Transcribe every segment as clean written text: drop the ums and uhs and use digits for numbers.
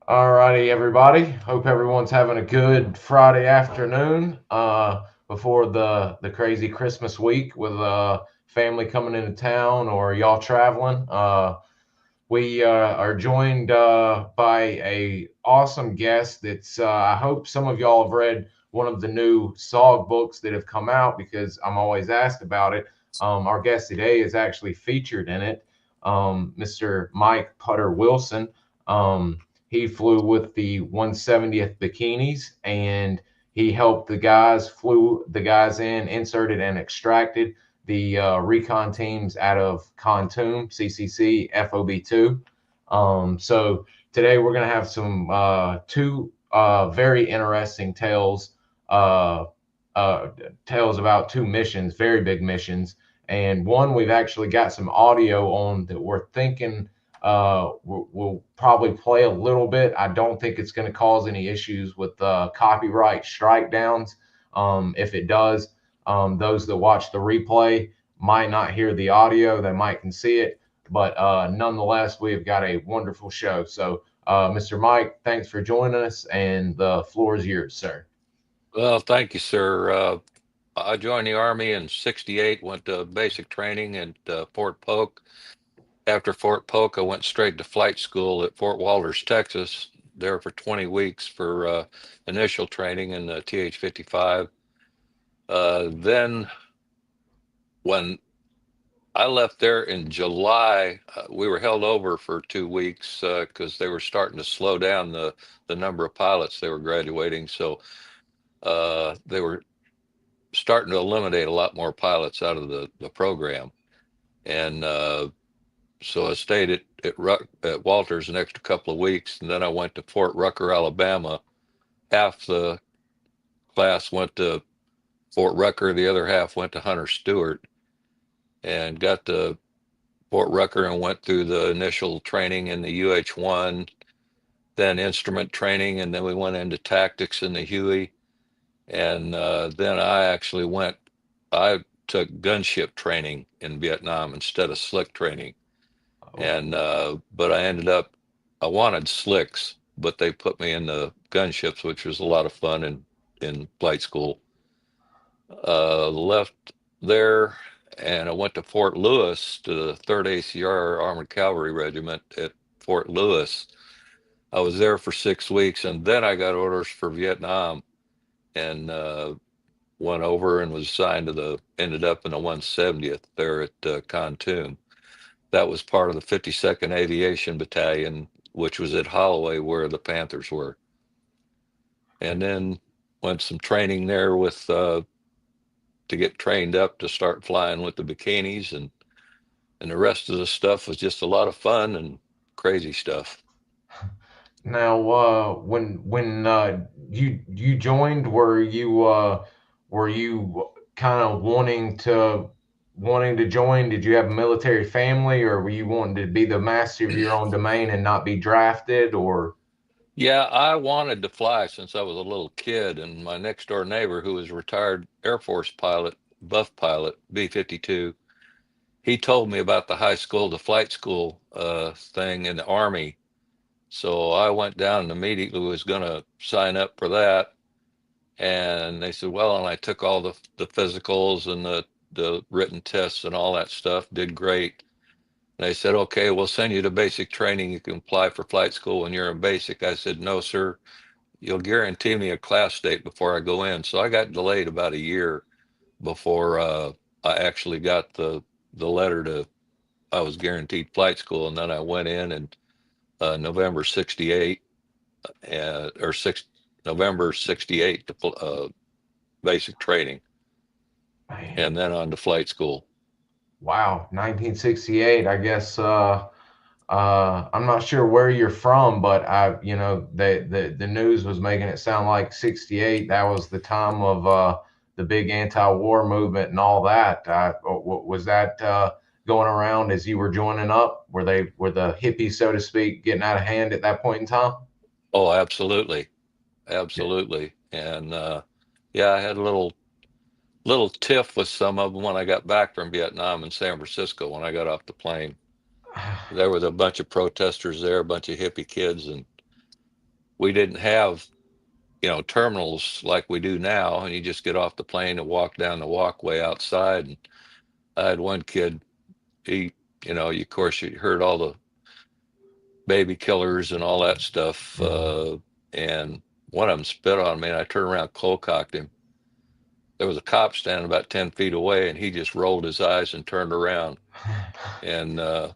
All righty, everybody. Hope everyone's having a good Friday afternoon before the crazy Christmas week with family coming into town or y'all traveling. We are joined by a awesome guest that's I hope some of y'all have read one of the new SOG books that have come out because I'm always asked about it. Our guest today is actually featured in it, Mr. Mike Putter Wilson. He flew with the 170th Bikinis, and he helped flew the guys in, inserted and extracted the recon teams out of Khartoum, CCC, FOB2. So today we're going to have some two very interesting uh, uh, tales about two missions, very big missions. And one we've actually got some audio on that we're thinking we'll probably play a little bit. I don't think it's going to cause any issues with copyright strike downs. If it does, those that watch the replay might not hear the audio, they might can see it, but nonetheless, we've got a wonderful show. So, Mr. Mike, thanks for joining us, and the floor is yours, sir. Well, thank you, sir. I joined the Army in '68, went to basic training at Fort Polk. After Fort Polk, I went straight to flight school at Fort Walters, Texas, there for 20 weeks for initial training in the TH-55. Then, when I left there in July, we were held over for 2 weeks because they were starting to slow down the number of pilots they were graduating. So they were starting to eliminate a lot more pilots out of the program. And so I stayed at Walters an extra couple of weeks, and then I went to Fort Rucker, Alabama. Half the class went to Fort Rucker, the other half went to Hunter Stewart, and got to Fort Rucker and went through the initial training in the UH-1, then instrument training, and then we went into tactics in the Huey. And then I took gunship training in Vietnam instead of slick training. Oh, And but I wanted slicks, but they put me in the gunships, which was a lot of fun in flight school. Left there, and I went to Fort Lewis to the 3rd ACR Armored Cavalry Regiment at Fort Lewis. I was there for 6 weeks, and then I got orders for Vietnam, and went over and was assigned to ended up in the 170th there at Khartoum. That was part of the 52nd Aviation Battalion, which was at Holloway where the Panthers were. And then went some training there with to get trained up to start flying with the bikinis, and the rest of the stuff was just a lot of fun and crazy stuff. now, when you joined, were you kind of wanting to join? Did you have a military family, or were you wanting to be the master of your own domain and not be drafted? Or Yeah, I wanted to fly since I was a little kid, and my next door neighbor, who was a retired Air Force pilot, buff pilot, B-52, he told me about the high school to flight school thing in the Army. So I went down and immediately was going to sign up for that. And they said, well, and I took all the physicals and the written tests and all that stuff, did great. And they said, okay, we'll send you to basic training. You can apply for flight school when you're in basic. I said, no, sir, you'll guarantee me a class date before I go in. So I got delayed about a year before I actually got the letter to I was guaranteed flight school, and then I went in November '68 or November '68 to basic training, man, and then on to flight school. wow, 1968. I guess I'm not sure where you're from, but the news was making it sound like 68. That was the time of the big anti-war movement and all that. Was that going around as you were joining up? Were the hippies, so to speak, getting out of hand at that point in time? Oh, absolutely, absolutely, and yeah, I had a little tiff with some of them when I got back from Vietnam in San Francisco when I got off the plane. There was a bunch of protesters there, a bunch of hippie kids, and we didn't have, terminals like we do now, and you just get off the plane and walk down the walkway outside. And I had one kid, he, of course, you heard all the baby killers and all that stuff. And one of them spit on me, and I turned around, cold cocked him. There was a cop standing about 10 feet away, and he just rolled his eyes and turned around. And and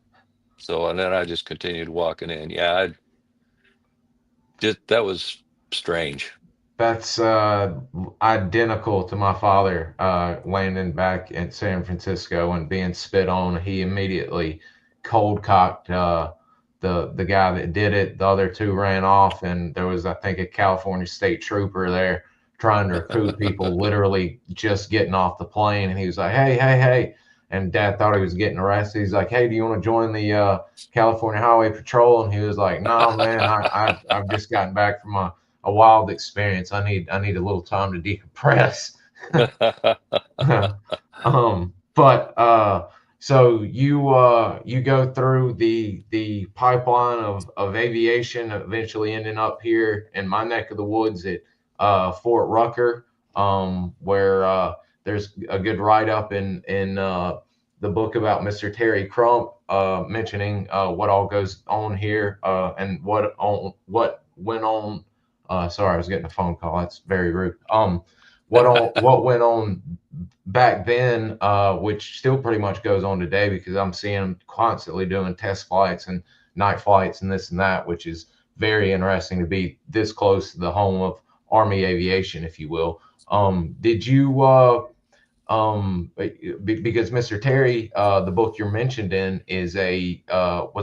then I just continued walking in. Yeah, that was strange. That's identical to my father landing back in San Francisco and being spit on. He immediately cold cocked the guy that did it. The other two ran off, and there was, I think, a California state trooper there trying to recruit people, literally just getting off the plane. And he was like, "Hey, hey, hey!" And Dad thought he was getting arrested. He's like, "Hey, do you want to join the California Highway Patrol?" And he was like, "No, man, I've just gotten back from a wild experience. I need a little time to decompress." So you go through the pipeline of aviation, eventually ending up here in my neck of the woods at Fort Rucker, where there's a good write up in the book about Mr. Terry Crump, mentioning what all goes on here, and what went on. Sorry, I was getting a phone call. That's very rude. What went on back then, which still pretty much goes on today, because I'm seeing them constantly doing test flights and night flights and this and that, which is very interesting to be this close to the home of Army Aviation, if you will. Did you, because Mr. Terry, the book you're mentioned in was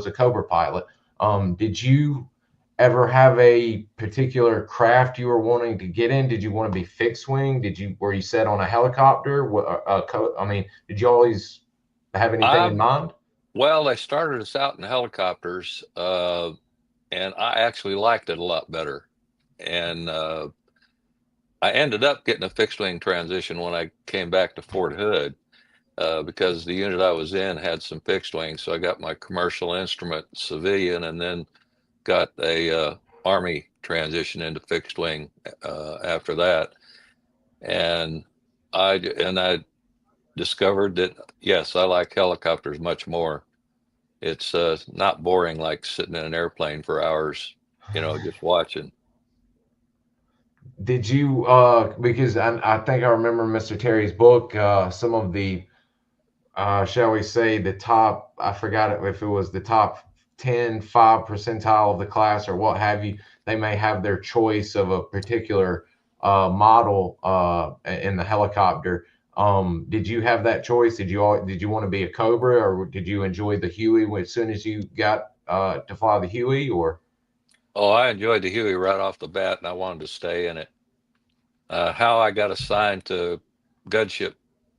a Cobra pilot. Did you ever have a particular craft you were wanting to get in? Did you want to be fixed wing? Were you set on a helicopter? Did you always have anything in mind? Well, they started us out in helicopters, and I actually liked it a lot better. And I ended up getting a fixed wing transition when I came back to Fort Hood, because the unit I was in had some fixed wings. So I got my commercial instrument civilian, and then got a Army transition into fixed wing after that. And I discovered that, yes, I like helicopters much more. It's not boring like sitting in an airplane for hours, just watching. Did you, because I think I remember Mr. Terry's book, some of the, shall we say, the top, I forgot if it was the top 5 percentile of the class or what have you, they may have their choice of a particular model in the helicopter. Did you have that choice? Did you want to be a Cobra, or did you enjoy the Huey as soon as you got to fly the Huey? Or Oh, I enjoyed the Huey right off the bat, and I wanted to stay in it. How I got assigned to gunship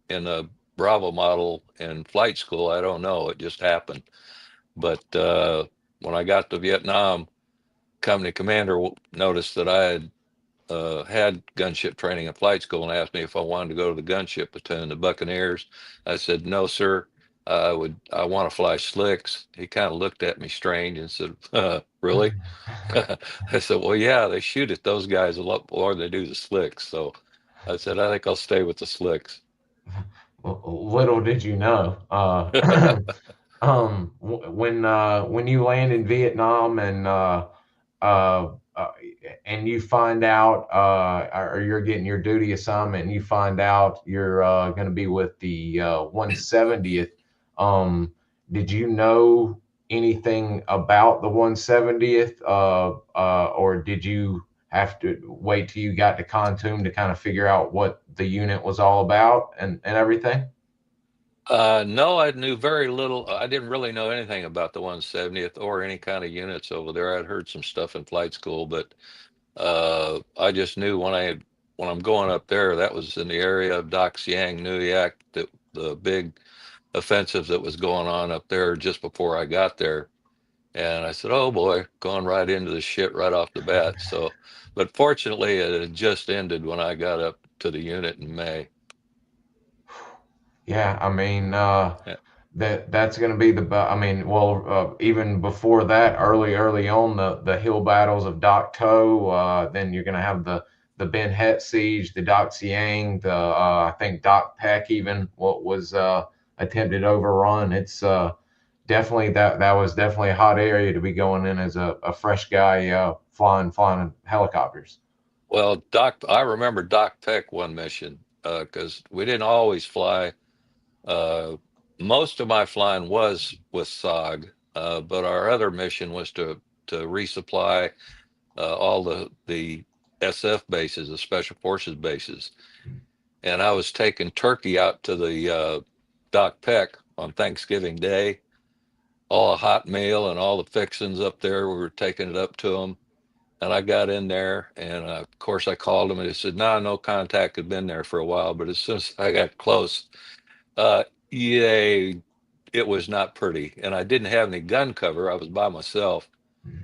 in the Bravo model in flight school, I don't know. It just happened. But when I got to Vietnam, company commander noticed that I had gunship training in flight school and asked me if I wanted to go to the gunship platoon, the Buccaneers. I said, "No, sir. I want to fly slicks." He kind of looked at me strange and said, "Really?" I said, "Well, yeah, they shoot at those guys a lot more than they do the slicks." So I said, "I think I'll stay with the slicks." little did you know, when you land in Vietnam uh, uh, and you find out, or you're getting your duty assignment, and you find out you're going to be with the 170th. Did you know anything about the 170th, or did you have to wait till you got to Khartoum to kind of figure out what the unit was all about and everything? No, I knew very little. I didn't really know anything about the 170th or any kind of units over there. I'd heard some stuff in flight school, but I just knew when I'm going up there, that was in the area of Dak Siang, Nuyak, the big offensive that was going on up there just before I got there. And I said, "Oh boy, going right into the shit right off the bat." So, but fortunately, it had just ended when I got up to the unit in May. Yeah, I mean, Yeah. that's going to be I mean, well, even before that, early on, the hill battles of Dak To. Then you're going to have the Ben Het siege, the Dak Siang, the I think Dak Peck even what was attempted overrun. It's definitely that was definitely a hot area to be going in as a fresh guy flying helicopters. Well, I remember Doc Peck one mission because we didn't always fly. Uh, Most of my flying was with SOG, but our other mission was to resupply all the SF bases, the Special Forces bases. And I was taking turkey out to the Doc Peck on Thanksgiving Day, all a hot meal and all the fixings up there. We were taking it up to them. And I got in there, and of course I called him, and he said, "No, no contact had been there for a while." But as soon as I got close, yeah, it was not pretty, and I didn't have any gun cover. I was by myself,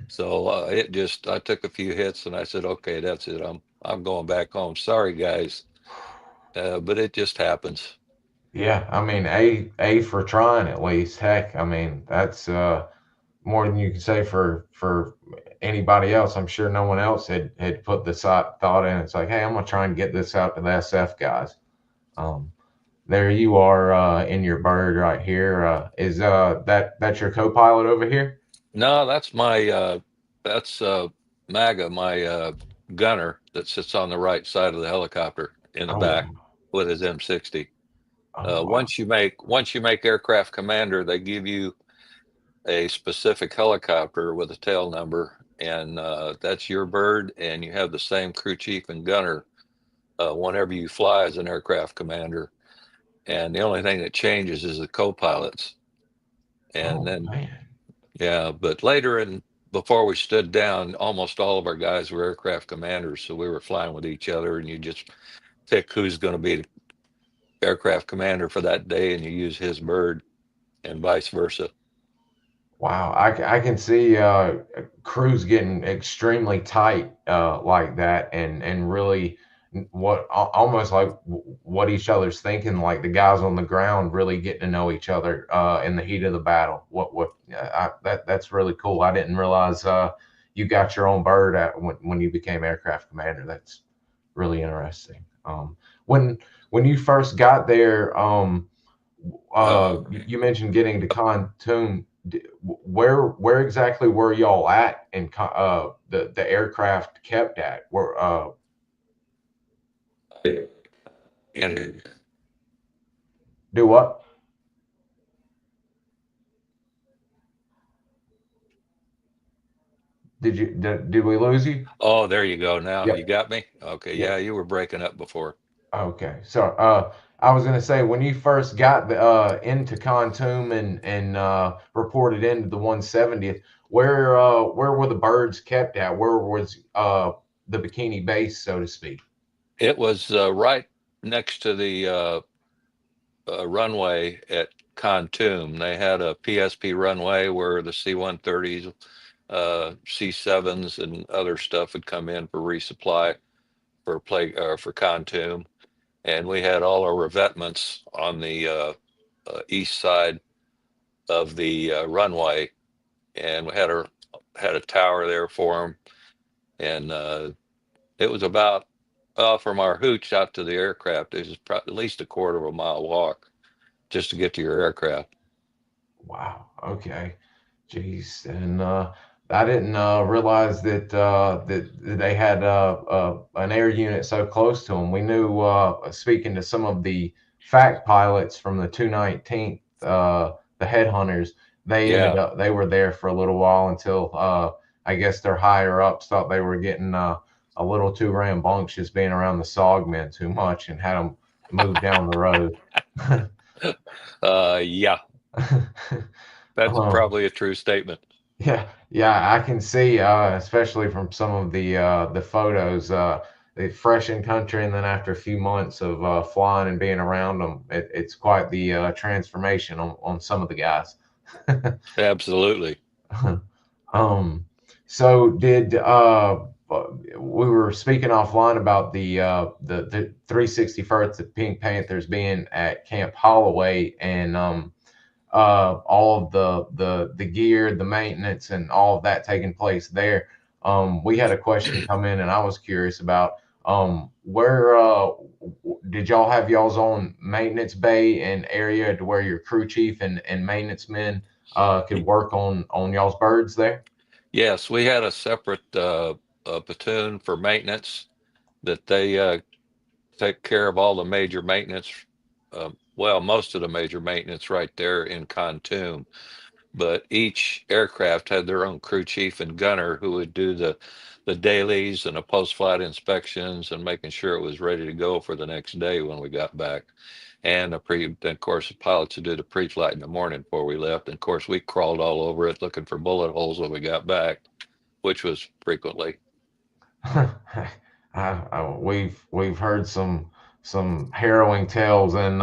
so I took a few hits, and I said, "Okay, that's it. I'm going back home. Sorry, guys." But it just happens. Yeah, I mean, a for trying at least. Heck, I mean, that's more than you can say for anybody else. I'm sure no one else had put the thought in. It's like, hey, I'm gonna try and get this out to the SF guys. Um, there you are in your bird right here. Is that's your co-pilot over here? No, that's MAGA, my gunner that sits on the right side of the helicopter in the Oh, back with his M60. oh wow. Once you make aircraft commander, they give you a specific helicopter with a tail number, and that's your bird, and you have the same crew chief and gunner whenever you fly as an aircraft commander. And the only thing that changes is the co-pilots. And Oh then, man. yeah, but later in before we stood down, almost all of our guys were aircraft commanders, so we were flying with each other, and you just pick who's going to be the aircraft commander for that day, and you use his bird, and vice versa. Wow, I can see crews getting extremely tight like that, and really almost like what each other's thinking. Like the guys on the ground really getting to know each other in the heat of the battle. That's really cool. I didn't realize you got your own bird when you became aircraft commander. That's really interesting. When you first got there, you mentioned getting to Khartoum. Where exactly were y'all at and the aircraft kept at? Where And do what? Did we lose you? oh, there you go. Now you Yep. got me. Okay, Yep. yeah, you were breaking up before. Okay. So I was gonna say when you first got into Khartoum and reported into the 170th, where were the birds kept at? Where was the Bikini base, so to speak? It was right next to the runway at Khartoum. They had a PSP runway where the C-130s, C-7s, and other stuff would come in for resupply for Khartoum, and we had all our revetments on the east side of the runway, and we had a tower there for them, and it was about from our hooch out to the aircraft. It was at least a quarter of a mile walk just to get to your aircraft. Wow. Okay. Jeez. And I didn't realize that they had an air unit so close to them. We knew, speaking to some of the fact pilots from the 219th, the Headhunters, Yeah, they were there for a little while until I guess their higher ups thought they were getting a little too rambunctious being around the SOG men too much and had them move down the road. yeah, that's um, probably a true statement. Yeah, yeah, I can see, especially from some of the photos, they fresh in country, and then after a few months of flying and being around them, it's quite the transformation on some of the guys. Absolutely. um, so did we were speaking offline about the 361st, the Pink Panthers being at Camp Holloway, and all of the gear, the maintenance, and all of that taking place there. We had a question come in, and I was curious about where did y'all have y'all's own maintenance bay and area to where your crew chief and maintenance men could work on y'all's birds there? Yes, we had a separate platoon for maintenance that they take care of all the major maintenance. Well, most of the major maintenance right there in Khartoum. But each aircraft had their own crew chief and gunner who would do the dailies and the post-flight inspections and making sure it was ready to go for the next day when we got back. And then of course, the pilots would do the pre-flight in the morning before we left. And of course, we crawled all over it looking for bullet holes when we got back, which was frequently. We've heard some harrowing tales and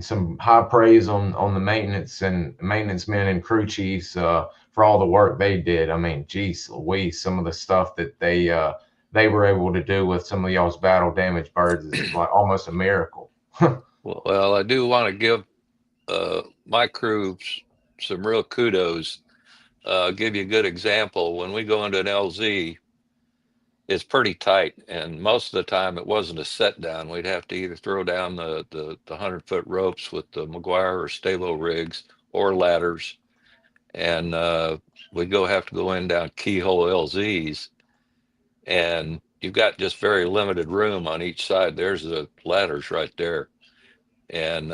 some high praise on the maintenance men and crew chiefs for all the work they did. I mean, geez, Louise, some of the stuff that they were able to do with some of y'all's battle damaged birds is like almost a miracle. Well, I do want to give my crew some real kudos. Give you a good example. When we go into an LZ, it's pretty tight, and most of the time it wasn't a set down. We'd have to either throw down the 100-foot ropes with the McGuire or Stalo rigs or ladders, and we'd have to go in down keyhole LZs, and you've got just very limited room on each side. There's the ladders right there, and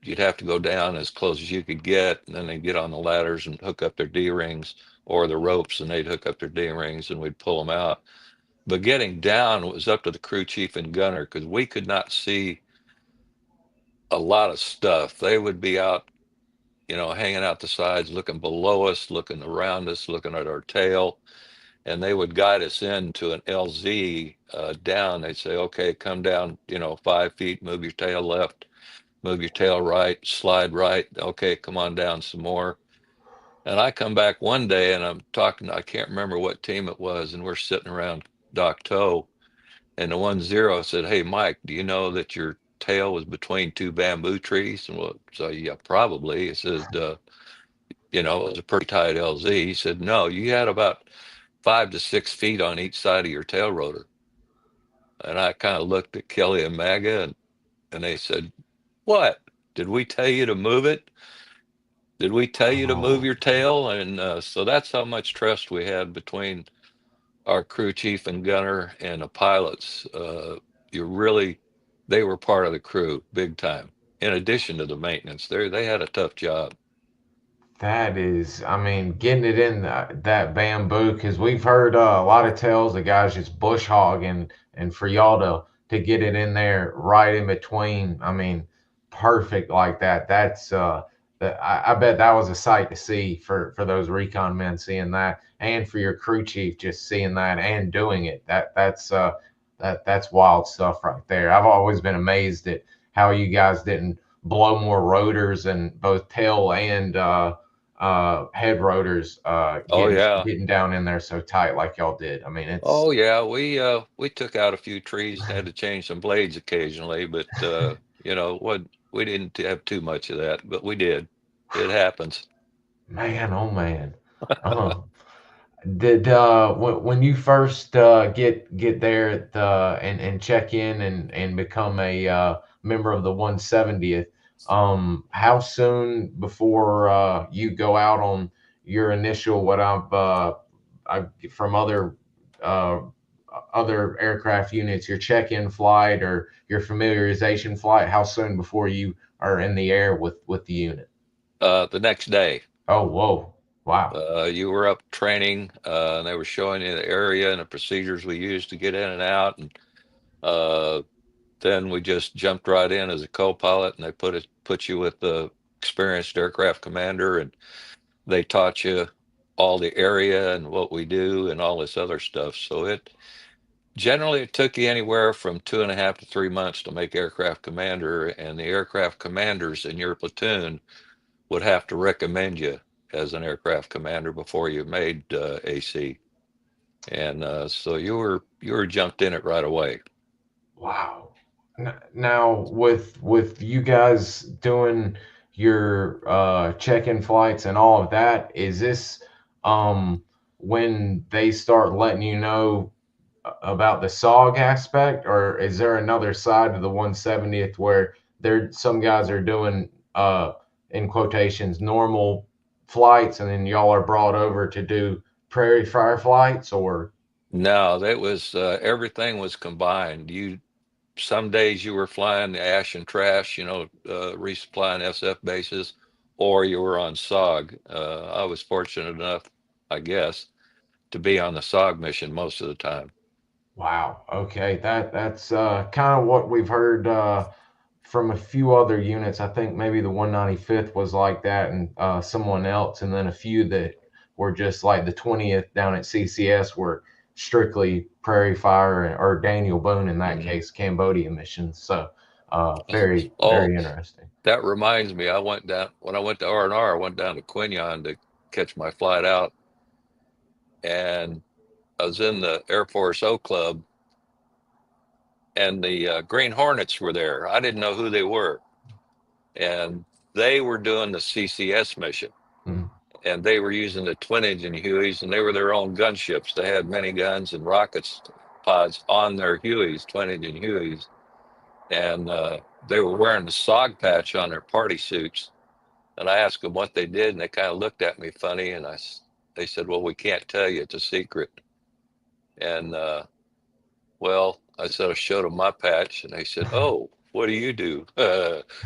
you'd have to go down as close as you could get, and then they'd get on the ladders and hook up their D-rings or the ropes, and they'd hook up their D-rings, and we'd pull them out. But getting down was up to the crew chief and gunner because we could not see a lot of stuff. They would be out, hanging out the sides, looking below us, looking around us, looking at our tail, and they would guide us into an LZ down. They'd say, okay, come down, 5 feet, move your tail left, move your tail right, slide right. Okay, come on down some more. And I come back one day and I'm talking, I can't remember what team it was, and we're sitting around Doc Toe. And the 1-0 said, "Hey, Mike, do you know that your tail was between two bamboo trees?" And well, so yeah, probably. He says, it was a pretty tight LZ. He said, "No, you had about 5 to 6 feet on each side of your tail rotor." And I kind of looked at Kelly and Maga, and they said, "What? Did we tell you to move it? Did we tell you to move Oh, your tail?" And so that's how much trust we had between our crew chief and gunner and the pilots. You really, they were part of the crew big time. In addition to the maintenance, they had a tough job. that is, I mean, getting it in that bamboo, because we've heard a lot of tales of guys just bush hogging, and for y'all to get it in there right in between, I mean, perfect like that. That's I bet that was a sight to see for those recon men seeing that, and for your crew chief just seeing that and doing it. That's wild stuff right there. I've always been amazed at how you guys didn't blow more rotors and both tail and head rotors Oh yeah, getting down in there so tight like y'all did. I mean, it's oh yeah. We took out a few trees and had to change some blades occasionally, but what we didn't have too much of that, but we did. It happens. man, oh man. Uh, did when you first get there and check in and become a member of the 170th, how soon before you go out on your initial what I from uh, other aircraft units, your check-in flight or your familiarization flight, how soon before you are in the air with the unit? The next day, Oh, whoa, wow. you were up training, and they were showing you the area and the procedures we used to get in and out, and uh, then we just jumped right in as a co-pilot, and they put you with the experienced aircraft commander, and they taught you all the area and what we do and all this other stuff. So it took you anywhere from 2.5 to 3 months to make aircraft commander, and the aircraft commanders in your platoon would have to recommend you as an aircraft commander before you made AC. And so you were jumped in it right away. Wow. Now with you guys doing your check-in flights and all of that, is this when they start letting you know about the SOG aspect, or is there another side to the 170th where some guys are doing in quotations normal flights, and then y'all are brought over to do prairie fire flights, or? No, that was everything was combined. Some days you were flying the ash and trash, resupplying SF bases, or you were on SOG. I was fortunate enough, I guess, to be on the SOG mission most of the time. Wow. Okay. That's kind of what we've heard from a few other units. I think maybe the 195th was like that, and someone else, and then a few that were just like the 20th down at CCS were strictly prairie fire, or Daniel Boone in that case, Cambodia missions. So very, Oh, very interesting. that reminds me, when I went to R&R, I went down to Quin Yon to catch my flight out, and I was in the Air Force O Club, and the Green Hornets were there. I didn't know who they were, and they were doing the CCS mission, Mm. and they were using the twin-engine Hueys, and they were their own gunships. They had mini guns and rockets pods on their Hueys, twin-engine Hueys, and they were wearing the SOG patch on their party suits. And I asked them what they did, and they kind of looked at me funny, and they said, "Well, we can't tell you; it's a secret." And well, I said I showed them my patch, and they said, "Oh, what do you do?"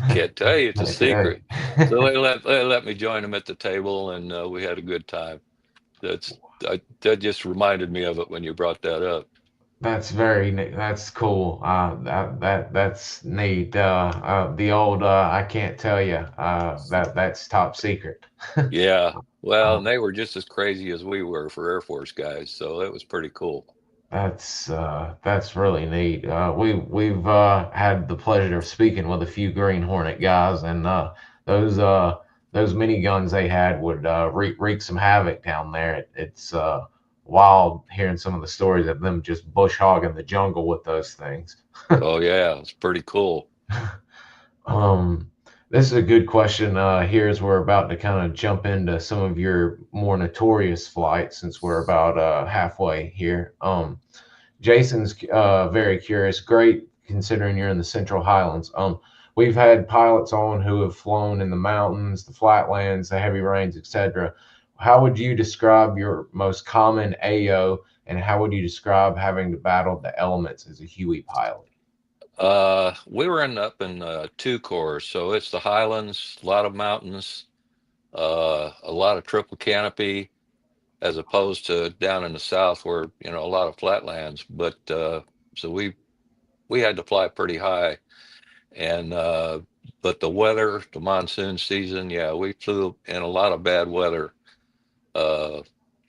Can't tell you; it's a Okay. secret. So they let me join them at the table, and we had a good time. That just reminded me of it when you brought that up. That's very neat. That's cool. That's neat. The old I can't tell you. That's top secret. Yeah. Well, Uh, and they were just as crazy as we were for Air Force guys, so it was pretty cool. that's really neat. We've had the pleasure of speaking with a few Green Hornet guys, and those those miniguns they had would wreak some havoc down there. It's wild hearing some of the stories of them just bush hogging the jungle with those things. Oh yeah, it's pretty cool. Um, this is a good question. Here, as we're about to kind of jump into some of your more notorious flights, since we're about halfway here. Jason's very curious. Great, considering you're in the Central Highlands. We've had pilots on who have flown in the mountains, the flatlands, the heavy rains, etc. How would you describe your most common AO, and how would you describe having to battle the elements as a Huey pilot? We were up in two corps, so it's the Highlands, a lot of mountains, a lot of triple canopy, as opposed to down in the south where a lot of flatlands. But so we had to fly pretty high, and but the weather, the monsoon season, yeah, we flew in a lot of bad weather. Uh,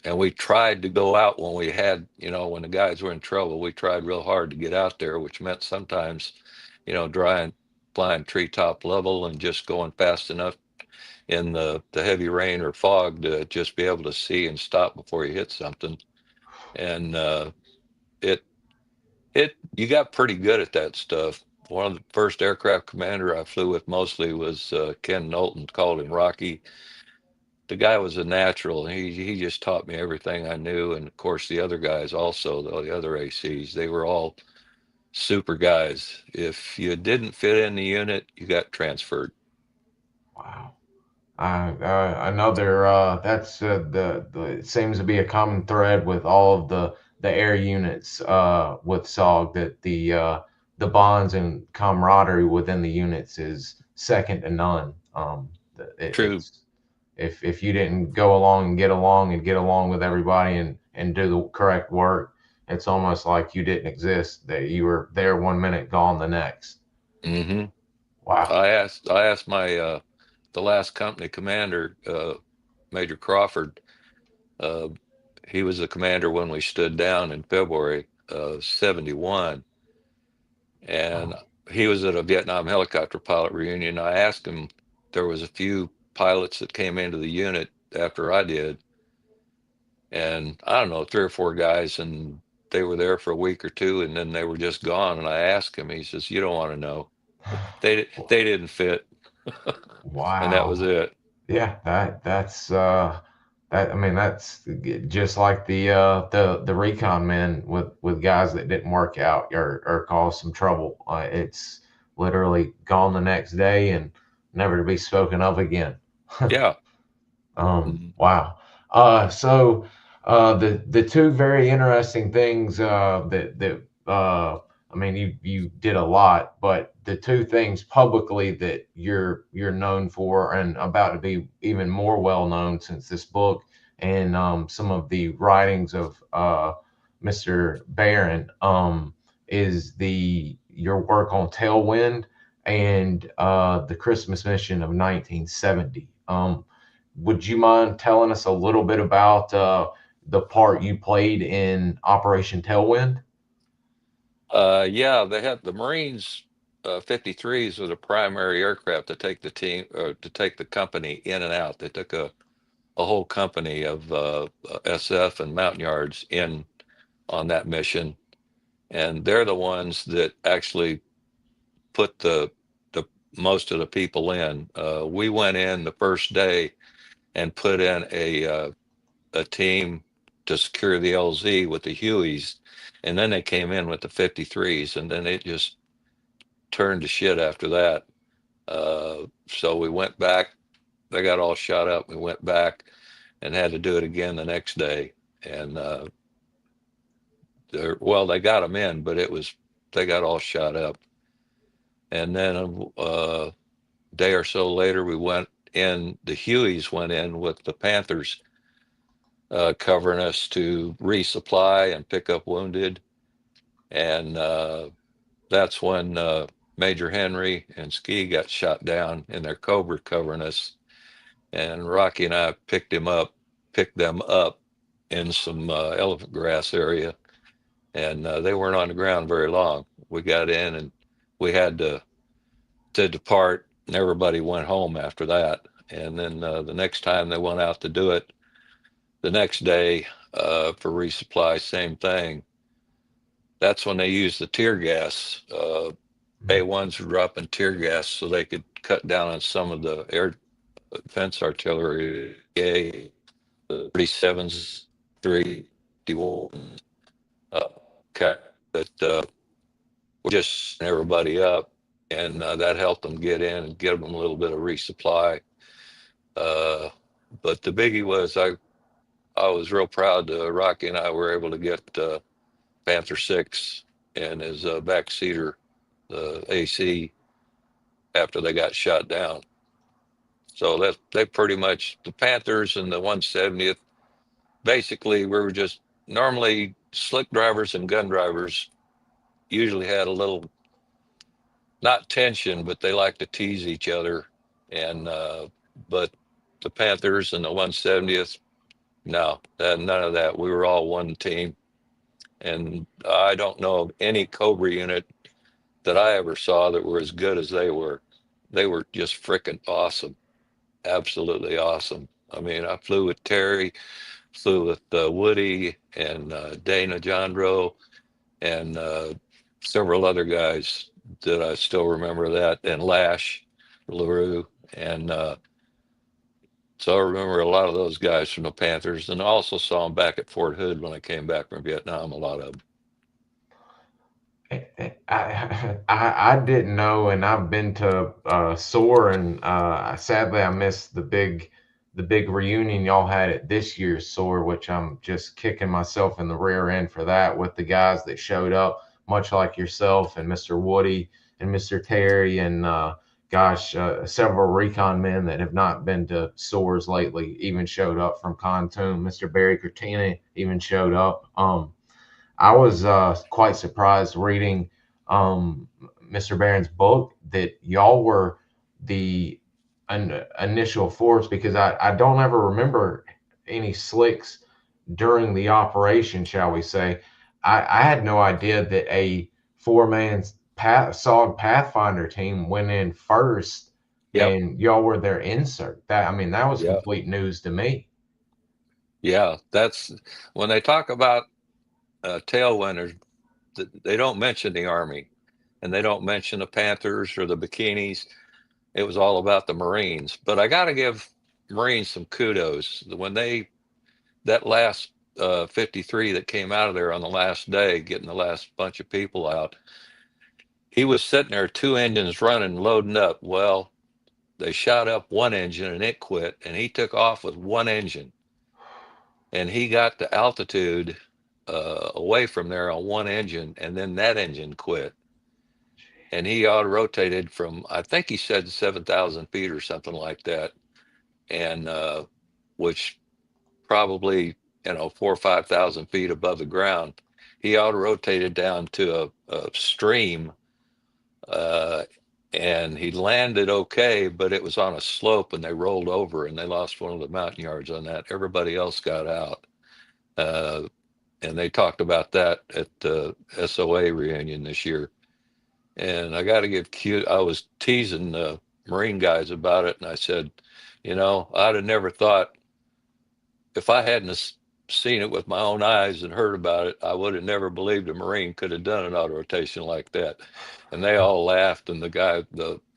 and we tried to go out when we had, when the guys were in trouble. We tried real hard to get out there, which meant sometimes, drying, flying treetop level and just going fast enough in the heavy rain or fog to just be able to see and stop before you hit something. And it you got pretty good at that stuff. One of the first aircraft commander I flew with mostly was Ken Knowlton, called him Rocky. The guy was a natural. He just taught me everything I knew, and of course the other guys also, the other ACs, they were all super guys. If you didn't fit in the unit, you got transferred. Wow. Another that's it seems to be a common thread with all of the air units with SOG, that the bonds and camaraderie within the units is second to none. True. It's if you didn't go along and get along with everybody and do the correct work, it's almost like you didn't exist. That you were there one minute, gone the next. hmm Wow. I asked my the last company commander, Major Crawford. Uh, he was the commander when we stood down in February of '71, and Wow. he was at a Vietnam helicopter pilot reunion. I asked him, there was a few pilots that came into the unit after I did, and I don't know, three or four guys, and they were there for a week or two, and then they were just gone. And I asked him, he says, "You don't want to know. They didn't fit." And that was Wow. it. Yeah, that's that I mean that's just like the recon men with guys that didn't work out or cause some trouble. It's literally gone the next day and never to be spoken of again. Yeah. Mhm. Wow. So the two very interesting things that I mean you did a lot, but the two things publicly that you're known for and about to be even more well known since this book and some of the writings of Mr. Baron is the your work on Tailwind and the Christmas mission of 1970. Would you mind telling us a little bit about the part you played in Operation Tailwind? Yeah, they had the Marines 53s were the primary aircraft to take the team to take the company in and out. They took a whole company of SF and Montagnards in on that mission, and they're the ones that actually put the most of the people in. We went in the first day and put in a team to secure the LZ with the Hueys, and then they came in with the 53s, and then it just turned to shit after that. So we went back. They got all shot up. We went back and had to do it again the next day. And well, they got them in, but they got all shot up. And then a day or so later, we went in. The Hueys went in with the Panthers covering us to resupply and pick up wounded. And that's when Major Henry and Ski got shot down in their Cobra covering us. And Rocky and I picked them up in some elephant grass area. And they weren't on the ground very long. We got in and we had to depart, and everybody went home after that. And then the next time they went out to do it, the next day for resupply, same thing. That's when they used the tear gas. A1s were dropping tear gas so they could cut down on some of the air defense artillery. The 37s, 351, okay, that were just everybody up, and that helped them get in and give them a little bit of resupply. Uh, but the biggie was I was real proud Rocky and I were able to get Panther 6 and his backseater, the AC, after they got shot down. So that they pretty much, the Panthers and the 170th, basically we were just normally slick drivers and gun drivers usually had a little, not tension, but they like to tease each other. And, but the Panthers and the 170th, no, none of that. We were all one team. And I don't know of any Cobra unit that I ever saw that were as good as they were. They were just freaking awesome. Absolutely awesome. I mean, I flew with Terry, flew with Woody and Dana Jandro and several other guys that I still remember that, and Lash LaRue. And so I remember a lot of those guys from the Panthers, and I also saw them back at Fort Hood when I came back from Vietnam, a lot of them. I didn't know, and I've been to SOAR, and sadly I missed the big reunion y'all had at this year's SOAR, which I'm just kicking myself in the rear end for that with the guys that showed up, much like yourself and Mr. Woody and Mr. Terry and several recon men that have not been to SOARs lately even showed up from Pontoon. Mr. Barry Cortina even showed up. I was quite surprised reading Mr. Barron's book that y'all were the initial force because I don't ever remember any slicks during the operation, shall we say. I had no idea that a four-man SOG Pathfinder team went in first Yep. and y'all were their insert. That I mean, that was Yeah. complete news to me. Yeah. That's when they talk about tailwinders, they don't mention the Army and they don't mention the Panthers or the Bikinis. it was all about the Marines. But I got to give Marines some kudos. When that last 53 that came out of there on the last day, getting the last bunch of people out, he was sitting there, two engines running, loading up. Well, they shot up one engine and it quit, and he took off with one engine, and he got to altitude away from there on one engine, and then that engine quit, and he auto rotated from, I think he said 7,000 feet or something like that, and which probably, 4,000 or 5,000 feet above the ground. He auto rotated down to a stream, uh, and he landed okay, but it was on a slope, and they rolled over, and they lost one of the mountain yards on that. Everybody else got out. Uh, and they talked about that at the SOA reunion this year. And I got to give cute. I was teasing the Marine guys about it, and I said, I'd have never thought, if I hadn't seen it with my own eyes and heard about it, I would have never believed a Marine could have done an auto rotation like that. And they all laughed. And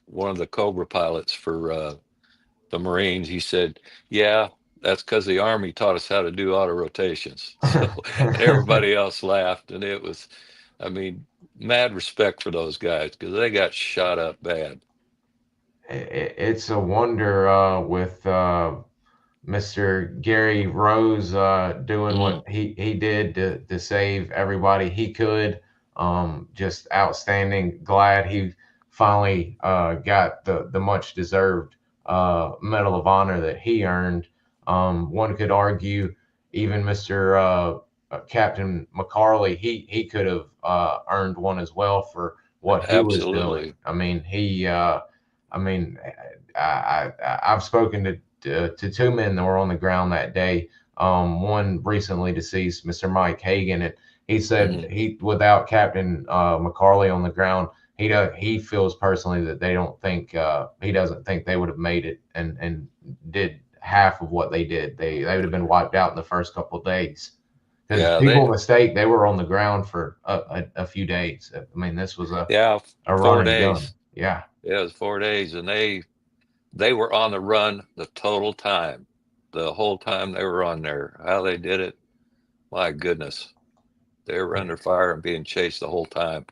one of the Cobra pilots for the Marines, he said, "Yeah, that's because the Army taught us how to do auto rotations." So, and everybody else laughed, and it was, I mean, mad respect for those guys because they got shot up bad. It's a wonder with Mr. Gary Rose doing Mm, what he did to save everybody he could. Just outstanding. Glad he finally got the much deserved Medal of Honor that he earned. One could argue even Mr. Captain McCarley, he could have earned one as well for what he was doing. absolutely. I mean, I mean, I've spoken to two men that were on the ground that day. One recently deceased, Mr. Mike Hagan, and he said Hmm. without Captain McCarley on the ground, he feels personally that he doesn't think they would have made it and did half of what they did. They would have been wiped out in the first couple of days. Because Yeah, people mistake they were on the ground for a few days. I mean, this was yeah, a run four and gun. days. Yeah. Yeah, it was 4 days, and they were on the run the total time, the whole time they were on there. How they did it, my goodness, they were under fire and being chased the whole time.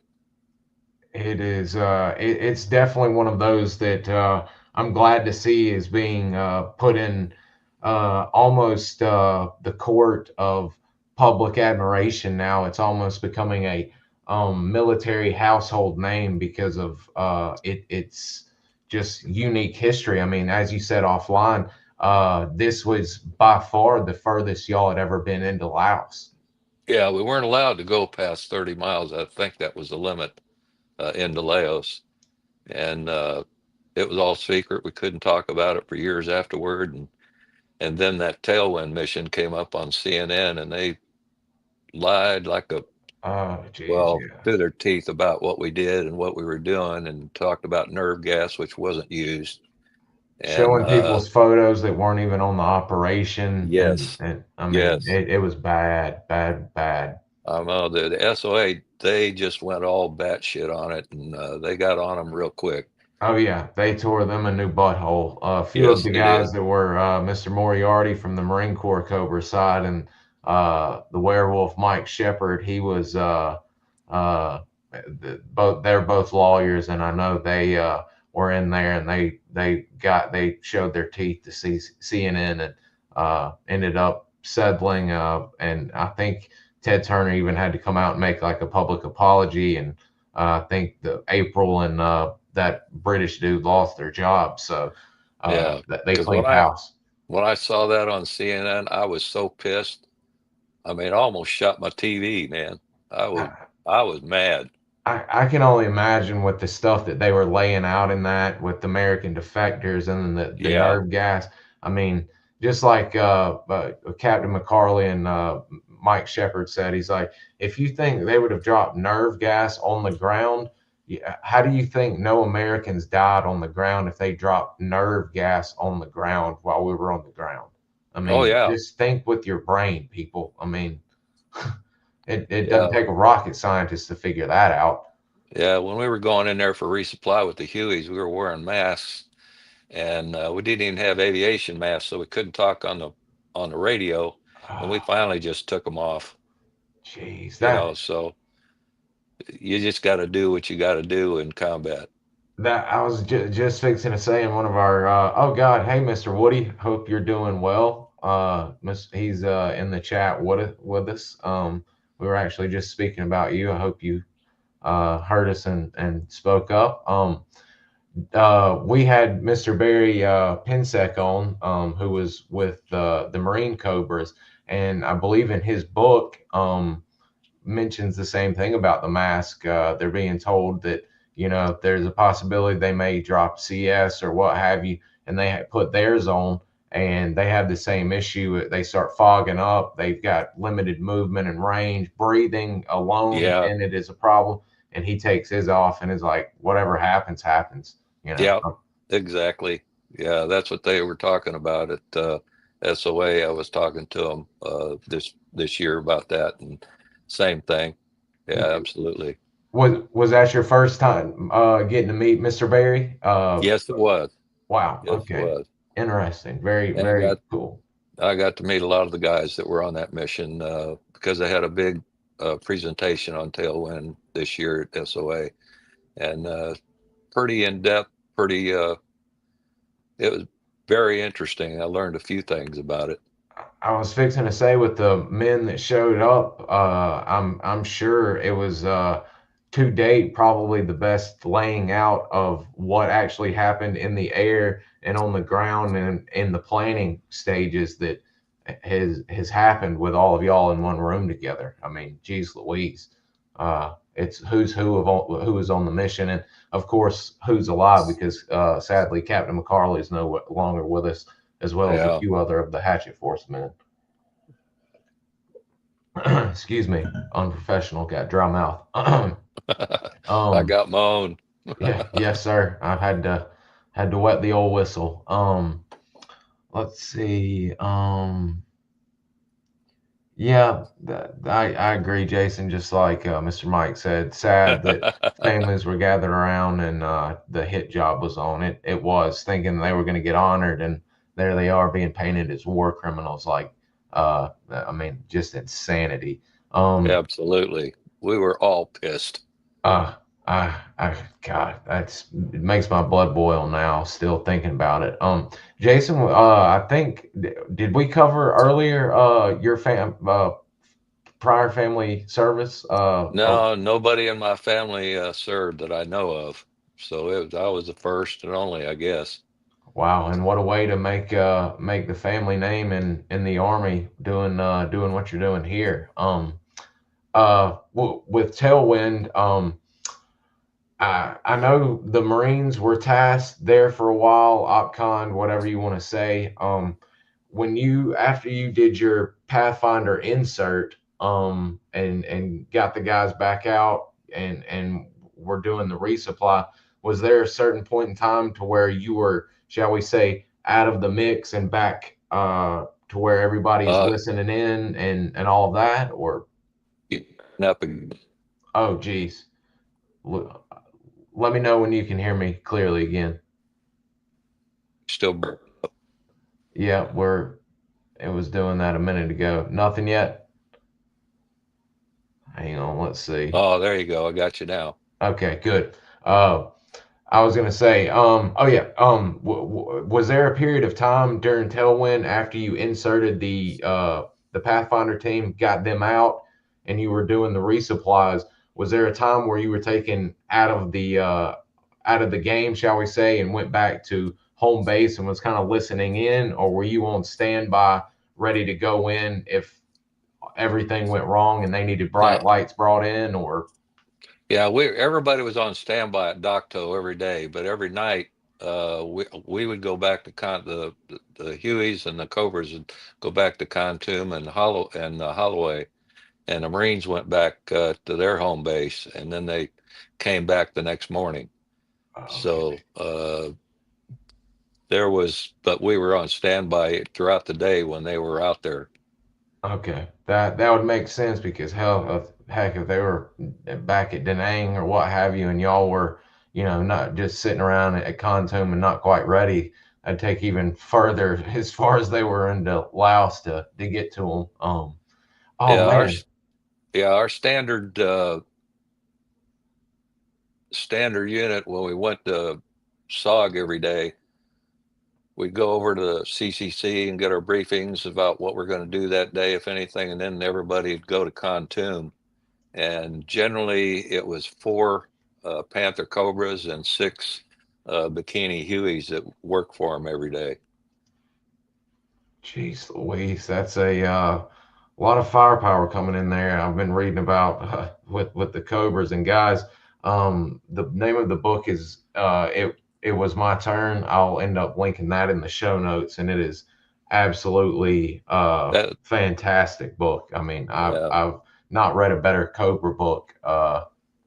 It is. It's definitely one of those that I'm glad to see is being put in almost the court of public admiration now. It's almost becoming a military household name because of its just unique history. I mean, as you said offline, this was by far the furthest y'all had ever been into Laos. Yeah, we weren't allowed to go past 30 miles. I think that was the limit into Laos. And it was all secret. We couldn't talk about it for years afterward. And then that Tailwind mission came up on CNN, and they lied like Oh, geez, well, yeah. through their teeth about what we did and what we were doing, and talked about nerve gas, which wasn't used. And Showing people's photos that weren't even on the operation, yes, and I mean, yes. it was bad, bad, bad. I know the SOA, they just went all batshit on it, and they got on them real quick. Oh yeah, they tore them a new butthole. A few of Yes, the they guys did. that were Mr. Moriarty from the Marine Corps Cobra side, and the werewolf Mike Shepard. He was uh, they're both lawyers, and I know they were in there, and they showed their teeth to CNN, and ended up settling. And I think Ted Turner even had to come out and make like a public apology, and I think the April and that British dude lost their job, so Yeah, they because cleaned house. when I saw that on CNN, I was so pissed. I mean, I almost shot my TV, man. I was I, I was mad. I can only imagine with the stuff that they were laying out in that with the American defectors and then the Yeah, nerve gas. I mean, just like Captain McCarley and Mike Shepard said, he's like, if you think they would have dropped nerve gas on the ground, yeah, how do you think no Americans died on the ground if they dropped nerve gas on the ground while we were on the ground? I oh mean, yeah, just think with your brain, people. I mean, it doesn't yeah, take a rocket scientist to figure that out. yeah. When we were going in there for resupply with the Hueys, we were wearing masks, and we didn't even have aviation masks, so we couldn't talk on the radio, and we Oh, finally just took them off. jeez, You know, so you just got to do what you got to do in combat. that I was just fixing to say in one of our oh God, hey Mr. Woody, hope you're doing well. He's in the chat with us. We were actually just speaking about you. I hope you heard us and spoke up. We had Mr. Barry Pinsek on, who was with the Marine Cobras, and I believe in his book mentions the same thing about the mask. They're being told that there's a possibility they may drop CS or what have you, and they put theirs on, and they have the same issue. They start fogging up. They've got limited movement and range. Breathing alone Yeah, and it is a problem. And he takes his off and is like, whatever happens, happens. You know. yeah, exactly. Yeah, that's what they were talking about at SOA. I was talking to them this year about that, and same thing. Yeah, absolutely. Was that your first time getting to meet Mr. Barry? Yes, it was. Wow. Yes, it Okay. was. Interesting. Very, And very cool. I got to meet a lot of the guys that were on that mission because they had a big presentation on Tailwind this year at SOA, and pretty in depth. Pretty. It was very interesting. I learned a few things about it. I was fixing to say with the men that showed up, I'm sure it was to date probably the best laying out of what actually happened in the air and on the ground and in the planning stages that has happened with all of y'all in one room together. I mean, geez Louise, it's who's who of all, who is on the mission, and of course who's alive because sadly Captain McCarley is no longer with us, as well as a Yeah, few other of the Hatchet Force men. Excuse me, unprofessional, got dry mouth. I um, got my own. yeah, yes, sir. I've had to wet the old whistle. Let's see. Yeah, I agree, Jason. Just like Mr. Mike said, sad that families were gathered around and the hit job was on. It was thinking they were going to get honored, and there they are being painted as war criminals. Like, I mean, just insanity. Um, Absolutely. We were all pissed. uh, God, it makes my blood boil now, still thinking about it. Jason, I think did we cover earlier your prior family service? No, nobody in my family served that I know of. So I was the first and only, I guess. Wow, and what a way to make the family name in the Army doing what you're doing here. With Tailwind, I know the Marines were tasked there for a while, OpCon, whatever you want to say. When after you did your Pathfinder insert, and got the guys back out and were doing the resupply, was there a certain point in time to where you were, shall we say, out of the mix and back to where everybody's Uh, listening in and all of that, or up oh geez, let me know when you can hear me clearly again. still. Yeah, it was doing that a minute ago. Nothing yet. Hang on, let's see. Oh, there you go. I got you now. Okay, good. Uh, I was gonna say, oh yeah, was there a period of time during Tailwind after you inserted the Pathfinder team, got them out, and you were doing the resupplies? Was there a time where you were taken out of the game, shall we say, and went back to home base and was kind of listening in, or were you on standby, ready to go in if everything went wrong and they needed No, bright lights brought in, or yeah, everybody was on standby at Docto every day, but every night we would go back to the Hueys and the Cobras would go back to Khartoum and Holloway, and the Marines went back to their home base, and then they came back the next morning. So okay. but we were on standby throughout the day when they were out there. Okay, that would make sense because heck, if they were back at Da Nang or what have you, and y'all were, not just sitting around at Khartoum and not quite ready. I'd take even further as far as they were into Laos to get to them. Oh Yeah, man, our standard unit when we went to SOG every day, we'd go over to the CCC and get our briefings about what we're going to do that day, if anything, and then everybody'd go to Khartoum. And generally, it was 4 Panther Cobras and 6 BIKINI Hueys that work for them every day. jeez Louise, that's a lot of firepower coming in there. I've been reading about with the Cobras and guys. The name of the book is it was my turn. I'll end up linking that in the show notes, and it is absolutely That, fantastic book. I mean, yeah, I've not read a better Cobra book.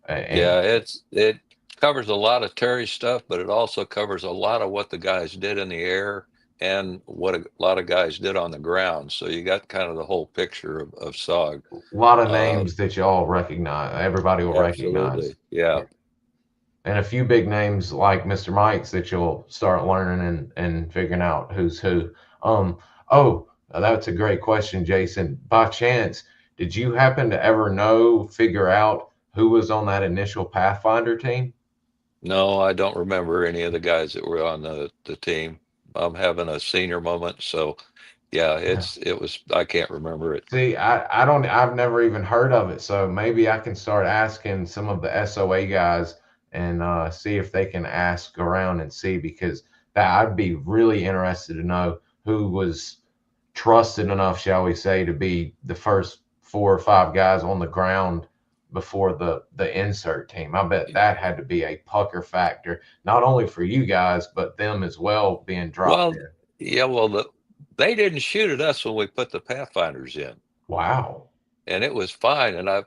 And yeah, it covers a lot of Terry stuff, but it also covers a lot of what the guys did in the air and what a lot of guys did on the ground. So you got kind of the whole picture of SOG. a lot of Uh, names that y'all recognize. Everybody will recognize. Absolutely, yeah. And a few big names like Mr. Mike's that you'll start learning and figuring out who's who. Um, oh, that's a great question, Jason. By chance, did you happen to ever figure out who was on that initial Pathfinder team? No, I don't remember any of the guys that were on the team. I'm having a senior moment, so yeah, I can't remember it. See, I've never even heard of it, so maybe I can start asking some of the SOA guys and see if they can ask around and see because that I'd be really interested to know who was trusted enough, shall we say, to be the first 4 or 5 guys on the ground before the insert team. I bet that had to be a pucker factor, not only for you guys, but them as well being dropped Well, in. yeah, well, they didn't shoot at us when we put the Pathfinders in, Wow. and it was fine. And at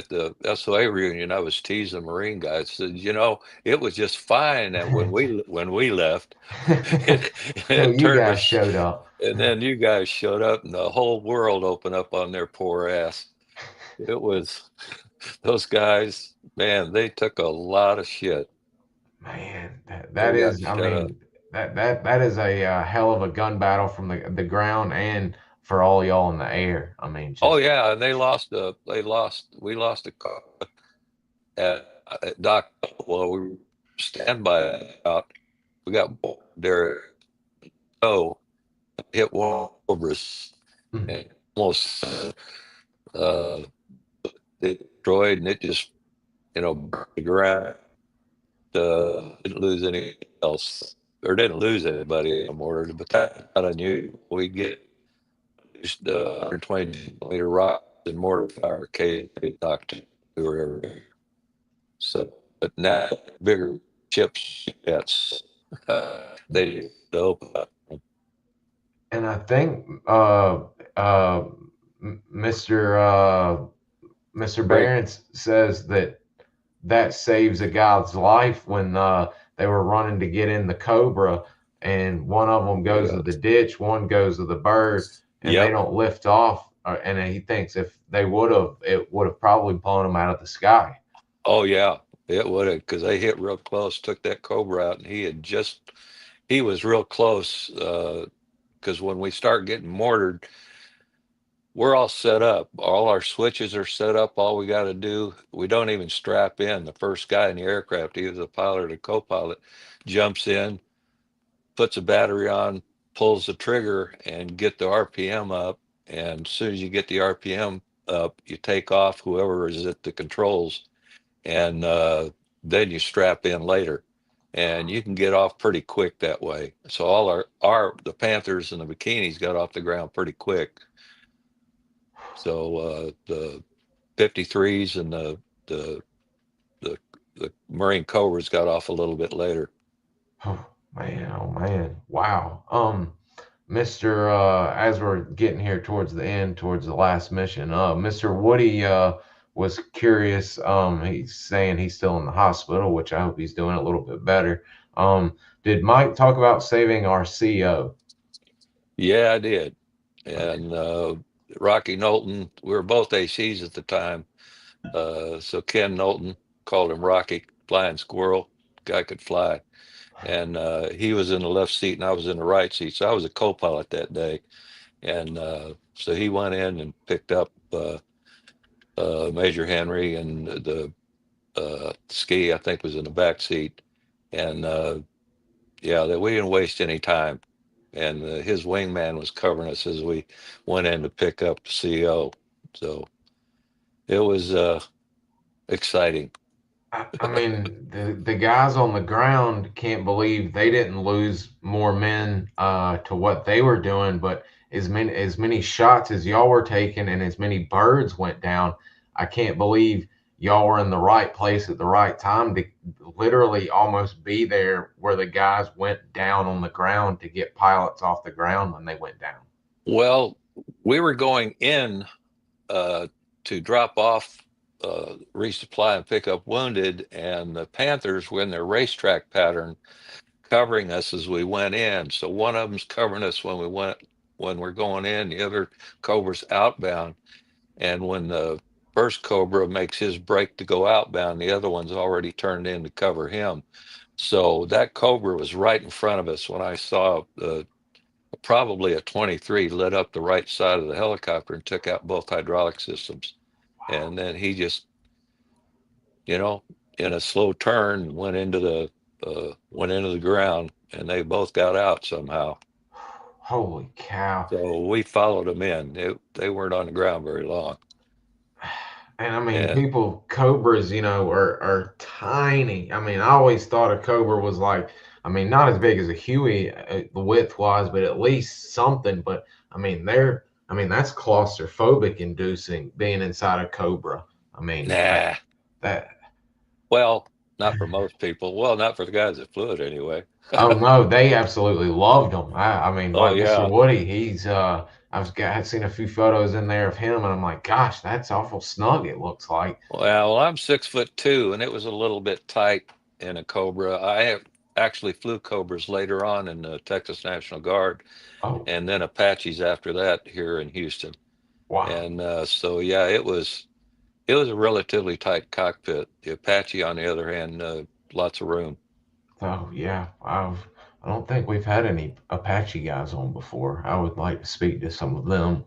the SOA reunion, I was teasing Marine guys. Said, it was just fine. And when we left, Till it you turned guys showed up. and then you guys showed up, and the whole world opened up on their poor ass. It was those guys, man. They took a lot of shit. Man, that They got is, I shut up. mean, that is a hell of a gun battle from the ground and for all y'all in the air. I mean, Oh just yeah, and we lost a car at Doc. Well, we stand by out. We got there. Oh, hit one Cobras mm, and almost uh, destroyed, and it just burned the ground. Didn't lose any else, or didn't lose anybody in mortars, but that I knew we get just 120 millimeter rocks and mortar fire case knocked whoever. So, but now bigger chips, yes, they open up. and I think Mr. Mr. Break. Baron says that saves a guy's life when they were running to get in the Cobra, and one of them goes to Yeah. the ditch, one goes to the bird, and they Yep. don't lift off. And he thinks if they would have, it would have probably blown them out of the sky. Oh yeah, it would have, because they hit real close, took that Cobra out, and he was real close. Because when we start getting mortared, we're all set up. All our switches are set up. All we got to do, we don't even strap in. The first guy in the aircraft, either the pilot or the co-pilot, jumps in, puts a battery on, pulls the trigger, and get the RPM up. And as soon as you get the RPM up, you take off. Whoever is at the controls, and then you strap in later, and you can get off pretty quick that way. So all the Panthers and the Bikinis got off the ground pretty quick. So the 53s and the the the Marine Cobras got off a little bit later. Oh man, wow. Mr. As we're getting here towards the end, towards the last mission, Mr. Woody was curious. He's saying he's still in the hospital, which I hope he's doing a little bit better. Did Mike talk about saving our CO? Yeah, I did. And Rocky Knowlton, we were both ACs at the time. So Ken Knowlton called him Rocky Flying Squirrel. guy could fly. And he was in the left seat and I was in the right seat. So I was a co-pilot that day. And so he went in and picked up Major Henry, and the ski, I think, was in the back seat. And yeah, that we didn't waste any time. And his wingman was covering us as we went in to pick up the CO. So it was exciting. I mean, the guys on the ground can't believe they didn't lose more men to what they were doing, but as many shots as y'all were taking and as many birds went down, I can't believe y'all were in the right place at the right time to literally almost be there where the guys went down on the ground to get pilots off the ground when they went down. Well, we were going in to drop off, resupply, and pick up wounded, and the Panthers were in their racetrack pattern covering us as we went in. So one of them's covering us when we're going in, the other Cobra's outbound. And when the first Cobra makes his break to go outbound, the other one's already turned in to cover him. So that Cobra was right in front of us when I saw probably a 23 lit up the right side of the helicopter and took out both hydraulic systems. And then he just, in a slow turn, went into the ground, and they both got out somehow. Holy cow. So we followed them in. They weren't on the ground very long. And I mean, And Cobras, are tiny. I mean, I always thought a Cobra was like, I mean, not as big as a Huey, width wise, but at least something. But I mean, that's claustrophobic inducing being inside a Cobra. I mean, nah, that, well, not for most people. Well, not for the guys that flew it anyway. oh no, they absolutely loved them. I mean, Oh like Mr. yeah. Woody, I've seen a few photos in there of him, and I'm like, gosh, that's awful snug. It looks like. Well, I'm 6'2", and it was a little bit tight in a Cobra. Actually flew Cobras later on in the Texas National Guard, Oh, and then Apaches after that here in Houston. wow. And so yeah, it was a relatively tight cockpit. The Apache, on the other hand, lots of room. Oh yeah, I don't think we've had any Apache guys on before. I would like to speak to some of them.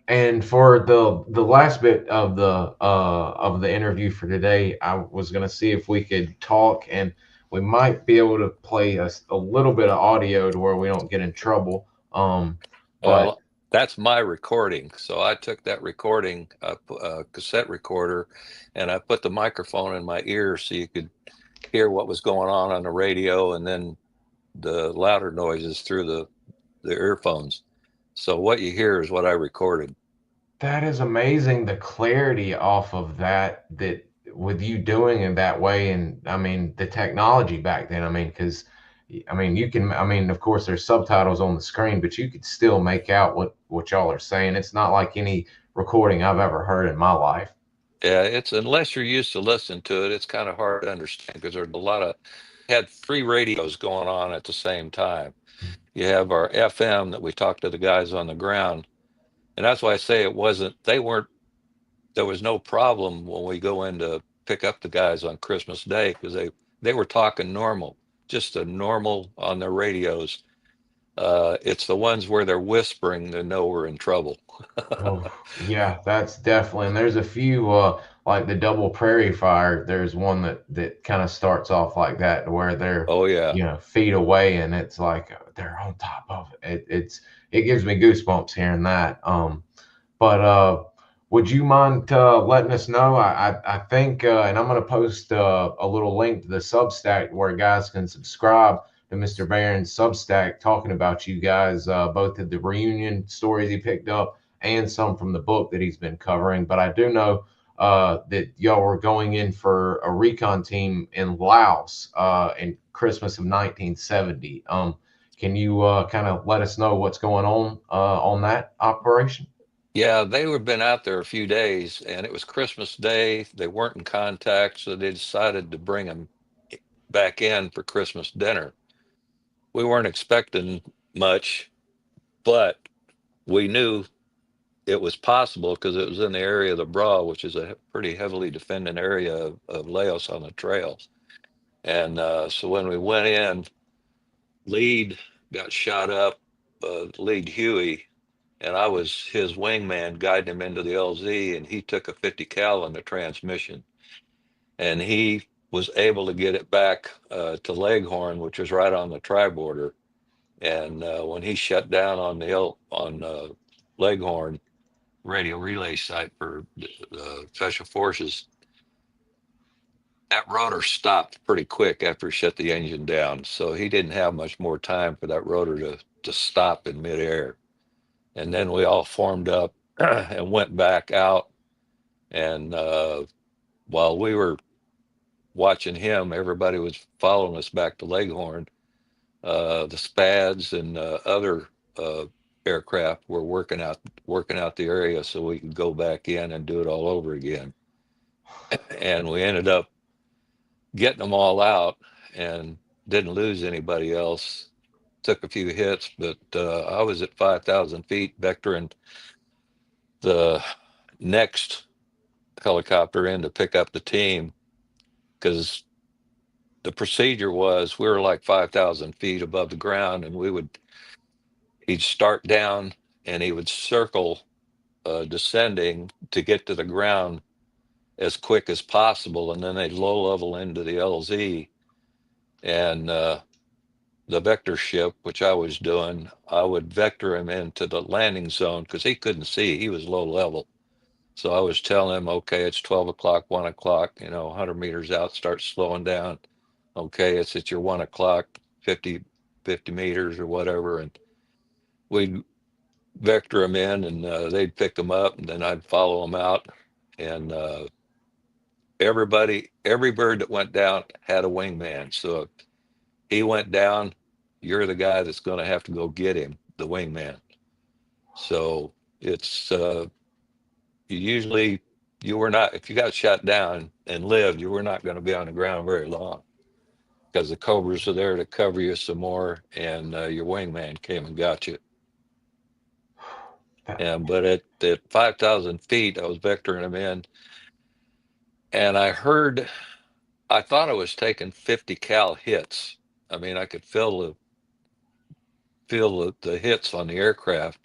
And for the last bit of the interview for today, I was gonna see if we could talk, and we might be able to play a little bit of audio to where we don't get in trouble. But Well, that's my recording. So I took that recording, a cassette recorder, and I put the microphone in my ear so you could hear what was going on the radio, and then the louder noises through the earphones. So what you hear is what I recorded. that is amazing, the clarity off of that with you doing it that way. And I mean, the technology back then, I mean, because I mean, I mean, of course, there's subtitles on the screen, but you could still make out what y'all are saying. It's not like any recording I've ever heard in my life. Yeah, it's unless you're used to listening to it, it's kind of hard to understand because there's a lot of had three radios going on at the same time. You have our FM that we talked to the guys on the ground, and that's why I say they weren't there was no problem when we go in to pick up the guys on Christmas Day because they were talking normal, just a normal on their radios. It's the ones where they're whispering they know we're in trouble. Oh, yeah, that's definitely. And there's a few, like the double prairie fire. There's one that kind of starts off like that, where they're, Oh yeah. feet away, and it's like they're on top of it. It gives me goosebumps hearing that. But would you mind letting us know? I think, and I'm going to post a little link to the Substack where guys can subscribe to Mr. Baron's Substack, talking about you guys, both of the reunion stories he picked up and some from the book that he's been covering. But I do know that y'all were going in for a recon team in Laos in Christmas of 1970. Can you kind of let us know what's going on that operation? Yeah, they were been out there a few days, and it was Christmas Day. They weren't in contact, so they decided to bring them back in for Christmas dinner. We weren't expecting much, but we knew it was possible because it was in the area of the Bra, which is a pretty heavily defended area of Laos on the trails. And so when we went in, lead got shot up, lead Huey, and I was his wingman guiding him into the LZ, and he took a 50 cal in the transmission, and he was able to get it back to Leghorn, which was right on the tri border. And when he shut down on Leghorn radio relay site for Special Forces, that rotor stopped pretty quick after he shut the engine down. So he didn't have much more time for that rotor to stop in midair. And then we all formed up and went back out. And while we were watching him, everybody was following us back to Leghorn. The Spads and other aircraft were working out the area so we could go back in and do it all over again. And we ended up getting them all out and didn't lose anybody else. Took a few hits, but I was at 5,000 feet vectoring the next helicopter in to pick up the team, because the procedure was we were like 5,000 feet above the ground, and he'd start down and he would circle descending to get to the ground as quick as possible, and then they'd low level into the LZ, and the vector ship, which I was doing, I would vector him into the landing zone because he couldn't see, he was low level. So I was telling him, okay, it's 12 o'clock, 1 o'clock, 100 meters out, start slowing down. Okay, it's at your 1 o'clock, 50 meters or whatever, and we'd vector them in, and they'd pick them up, and then I'd follow them out. And every bird that went down had a wingman. So if he went down, you're the guy that's going to have to go get him, the wingman. So it's you were not, if you got shot down and lived, you were not going to be on the ground very long, because the Cobras are there to cover you some more, and your wingman came and got you. And but at 5,000 feet, I was vectoring them in, and I thought I was taking 50 cal hits. I mean, I could feel the hits on the aircraft,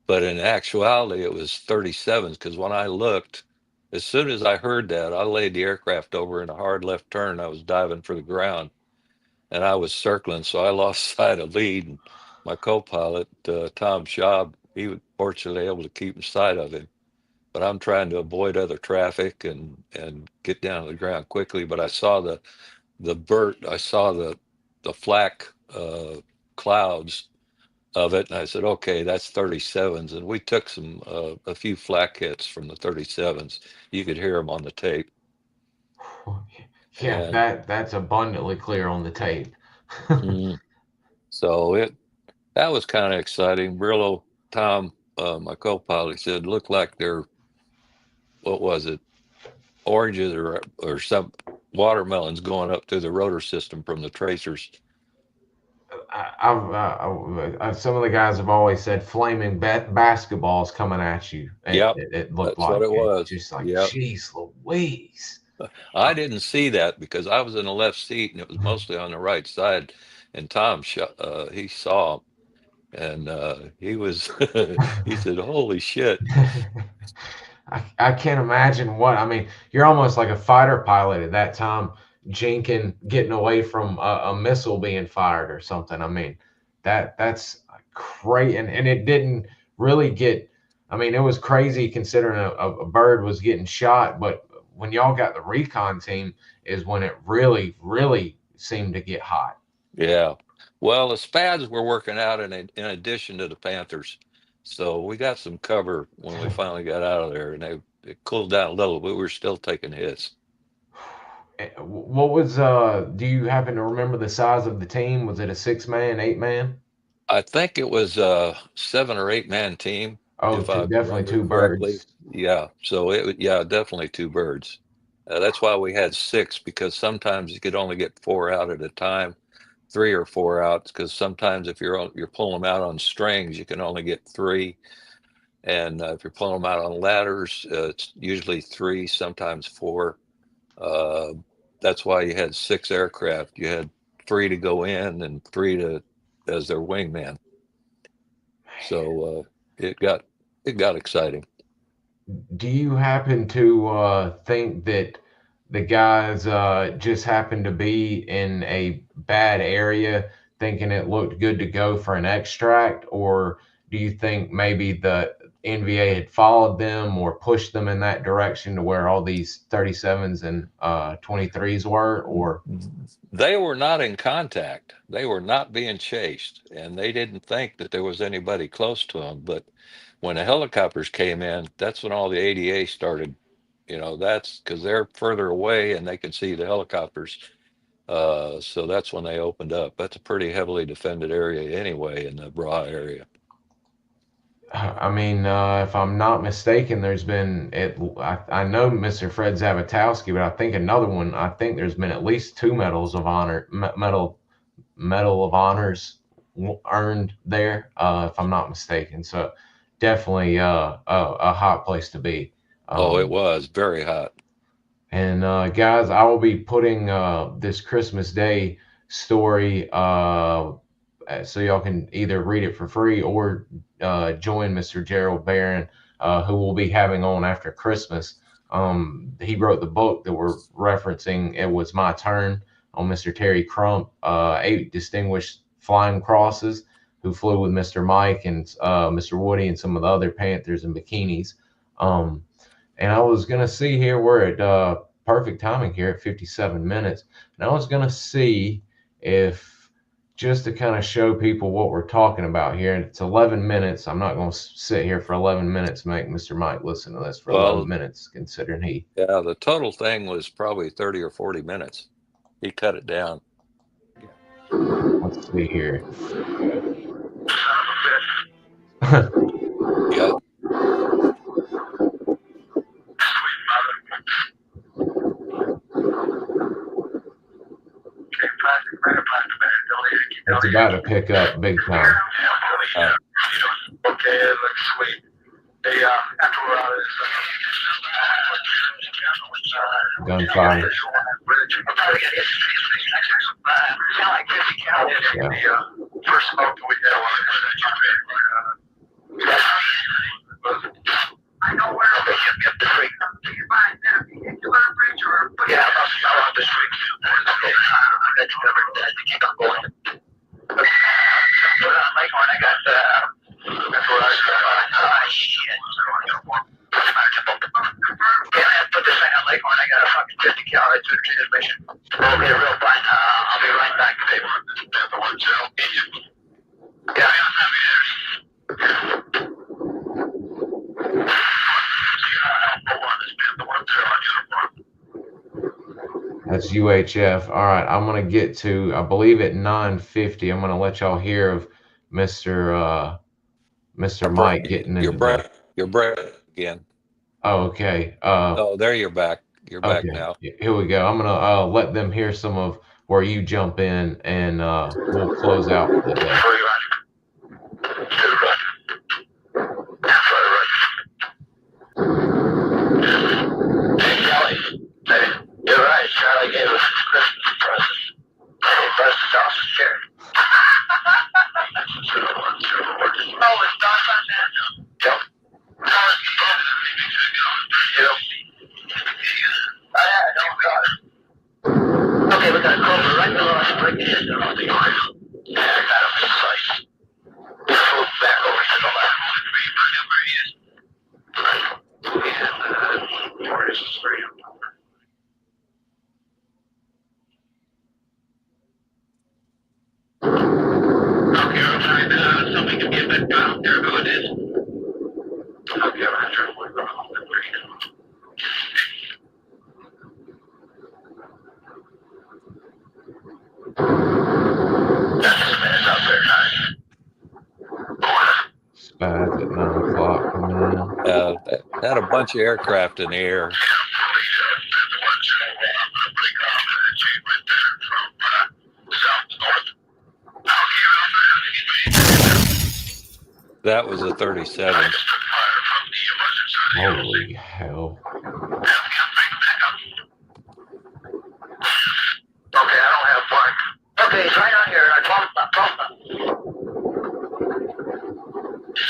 but in actuality, it was 37s, because when I looked, as soon as I heard that, I laid the aircraft over in a hard left turn. I was diving for the ground, and I was circling, so I lost sight of lead. And my co-pilot, Tom Schaub, he was fortunately able to keep in sight of him. But I'm trying to avoid other traffic and get down to the ground quickly. But I saw the I saw the flak clouds of it, and I said, okay, that's 37s. And we took a few flak hits from the 37s. You could hear them on the tape. Yeah, And that's abundantly clear on the tape. So that was kind of exciting. Brillo, Tom, my co-pilot, said, looked like they're, what was it, oranges or some watermelons going up through the rotor system from the tracers. Some of the guys have always said flaming basketballs coming at you. It looked that's like what it was. just like, Yep. geez Louise. I didn't see that because I was in the left seat and it was mostly on the right side. And Tom, he saw him, and he said, "Holy shit." I can't imagine I mean, you're almost like a fighter pilot at that time, getting away from a missile being fired or something. I mean, that's great. And it didn't really I mean, it was crazy considering a bird was getting shot, but when y'all got the recon team is when it really, really seemed to get hot. Yeah. Well, the Spads were working out in addition to the Panthers. So we got some cover when we finally got out of there, and it cooled down a little, but we were still taking hits. What was do you happen to remember the size of the team? Was it a 6-man, 8-man? I think it was a 7 or 8-man team. Oh, if I definitely remember two correctly. birds. Yeah. So definitely two birds. That's why we had 6, because sometimes you could only get 4 out at a time, 3 or 4 out, because sometimes if you're pulling them out on strings, you can only get 3. And if you're pulling them out on ladders, it's usually 3, sometimes 4. That's why you had 6 aircraft. You had 3 to go in and 3 to as their wingman. So it got exciting. Do you happen to think that the guys just happened to be in a bad area, thinking it looked good to go for an extract, or do you think maybe the NVA had followed them or pushed them in that direction to where all these 37s and 23s were? Or they were not in contact. They were not being chased, and they didn't think that there was anybody close to them. But when the helicopters came in, that's when all the ADA started. That's because they're further away and they can see the helicopters. So that's when they opened up. That's a pretty heavily defended area anyway in the Bra area. I mean, if I'm not mistaken, there's been I know Mr. Fred Zabatowski, but I think another one. I think there's been at least 2 medals of honor, medal of honors earned there, if I'm not mistaken. So definitely a hot place to be. It was very hot. And guys, I will be putting this Christmas Day story so y'all can either read it for free or join Mr. Gerald Baron, who we'll be having on after Christmas. He wrote the book that we're referencing. It Was My Turn, on Mr. Terry Crump, 8 distinguished flying crosses who flew with Mr. Mike and Mr. Woody and some of the other Panthers and bikinis. And I was going to see here, we're at perfect timing here at 57 minutes. And I was going to see if, just to kind of show people what we're talking about here, and it's 11 minutes. I'm not going to sit here for 11 minutes and make Mr. Mike listen to this for 11 minutes, considering he... Yeah, the total thing was probably 30 or 40 minutes. He cut it down. Let's see here. Yeah. It's about to pick up big time. Okay, it looks sweet. They after we're out of gunfire. Yeah. First smoke we had I know where they get the freak. Yeah, I'll have this freak. Okay, that's covered. I keep on going. Leghorn, I got that's what I got. Shit. Yeah, put this thing on Leghorn. I got a fucking 50 cal. I took this mission. Okay, real fine. I'll be right back. The one zero. Yeah, That's UHF. All right, I'm gonna get to, I believe at 9:50. I'm gonna let y'all hear of Mr. Mike getting into your breath again. Oh, okay. There you're back. You're back okay. now. Here we go. I'm gonna let them hear some of where you jump in, and we'll close out for the day. You're right, Charlie gave us Christmas present. Press the Dawson chair. Oh, it's Dawson now? Yep. Okay, we got a Cobra right below us, breaking in on the oil. Yeah, I got him precise. We flew back over to the left. And Porche is straight up. Okay, I'll try to something to get that down there, who it is. Okay, I'm sure we're going home and break. That's minutes out there, guys. Back at 9 o'clock coming in. Had a bunch of aircraft in the air. That was a 37. Holy hell. Okay, I don't have one. Okay, it's right on here. I told him.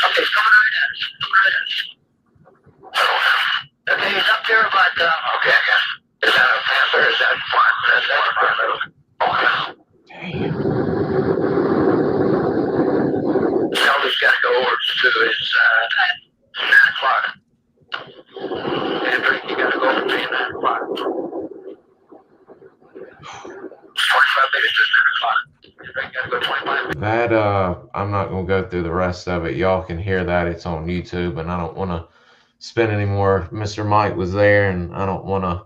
Okay, it's coming right at us. Okay, he's up there about, okay, I guess. Is that a Panther? Is that fun? That's okay. Damn. Shelby's got to go over to his, 9 o'clock. Andrew, you got to go over to 9 o'clock. 45 minutes to 9 o'clock. You got to go 25 minutes. That I'm not gonna go through the rest of it. Y'all can hear that. It's on YouTube, and I don't want to spend any more. Mr. Mike was there, and I don't want to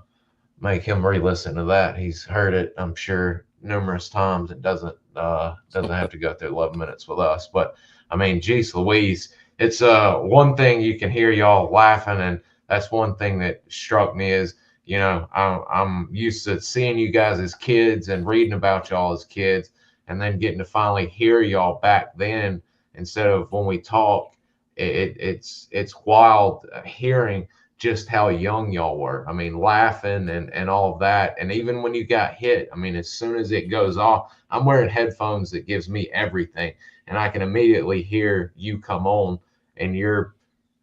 make him re-listen to that. He's heard it, I'm sure, numerous times. It doesn't have to go through 11 minutes with us. But I mean, geez Louise, it's one thing you can hear y'all laughing, and that's one thing that struck me is, you know, I'm used to seeing you guys as kids and reading about y'all as kids, and then getting to finally hear y'all back then instead of when we talk. It's wild hearing just how young y'all were. I mean, laughing and all of that. And even when you got hit, I mean, as soon as it goes off, I'm wearing headphones that gives me everything, and I can immediately hear you come on, and you're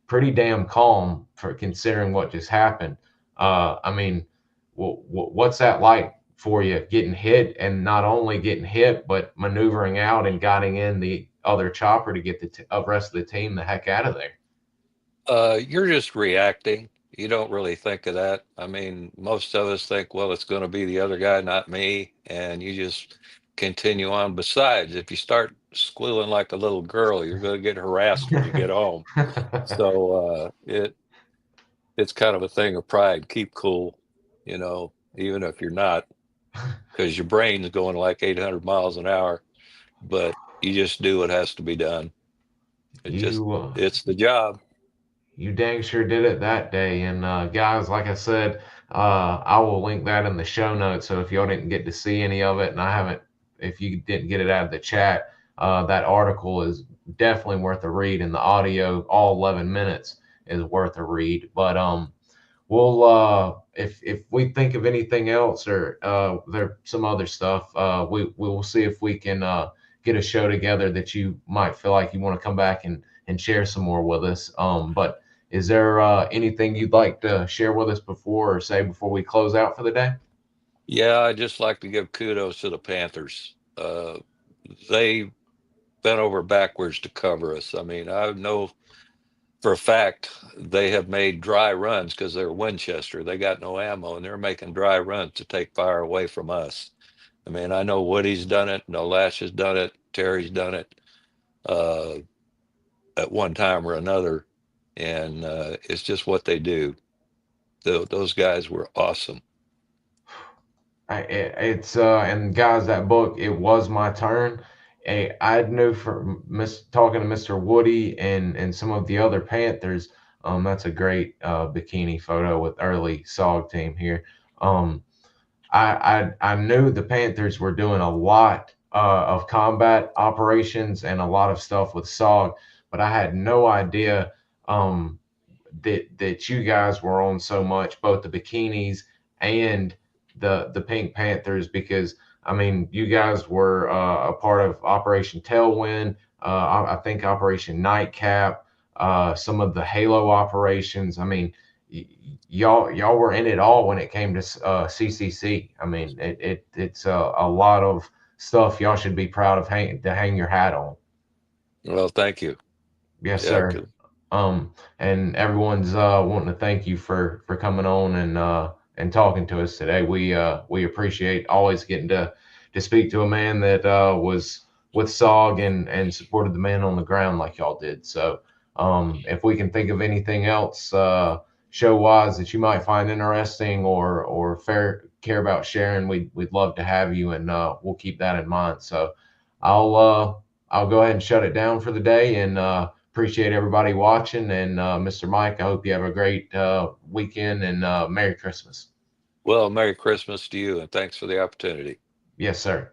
pretty damn calm for considering what just happened. I mean, what's that like for you, getting hit, and not only getting hit, but maneuvering out and guiding in the other chopper to get the rest of the team the heck out of there? You're just reacting. You don't really think of that. I mean, most of us think, well, it's going to be the other guy, not me. And you just continue on. Besides, if you start squealing like a little girl, you're going to get harassed when you get home. So it's kind of a thing of pride. Keep cool, you know, even if you're not, because your brain's going like 800 miles an hour. But you just do what has to be done. It's the job. You dang sure did it that day. And guys, like I said, I will link that in the show notes. So if y'all didn't get to see any of it, and if you didn't get it out of the chat, that article is definitely worth a read. And the audio, all 11 minutes, is worth a read. But we'll if we think of anything else, or there's some other stuff, we will see if we can get a show together that you might feel like you want to come back and share some more with us. But is there anything you'd like to share with us before we close out for the day? Yeah, I'd just like to give kudos to the Panthers. They bent over backwards to cover us. I mean, I know for a fact they have made dry runs because they're Winchester. They got no ammo, and they're making dry runs to take fire away from us. I mean, I know Woody's done it. No Lash has done it. Terry's done it at one time or another. And it's just what they do. Those guys were awesome. And guys, that book, It Was My Turn. I knew from talking to Mr. Woody and some of the other Panthers, that's a great bikini photo with early SOG team here. I knew the Panthers were doing a lot of combat operations and a lot of stuff with SOG, but I had no idea that you guys were on so much, both the bikinis and the Pink Panthers, because I mean, you guys were a part of Operation Tailwind, I think Operation Nightcap, some of the Halo operations. I mean, y'all were in it all when it came to CCC. I mean, it's a lot of stuff y'all should be proud of to hang your hat on. Well, thank you. Yes, sir. And everyone's wanting to thank you for coming on and talking to us today. We appreciate always getting to speak to a man that was with SOG and supported the man on the ground like y'all did. So if we can think of anything else show wise that you might find interesting or care about sharing, we'd love to have you, and we'll keep that in mind. So I'll go ahead and shut it down for the day, and appreciate everybody watching. And Mr. Mike, I hope you have a great weekend, and Merry Christmas. Well, Merry Christmas to you, and thanks for the opportunity. Yes, sir.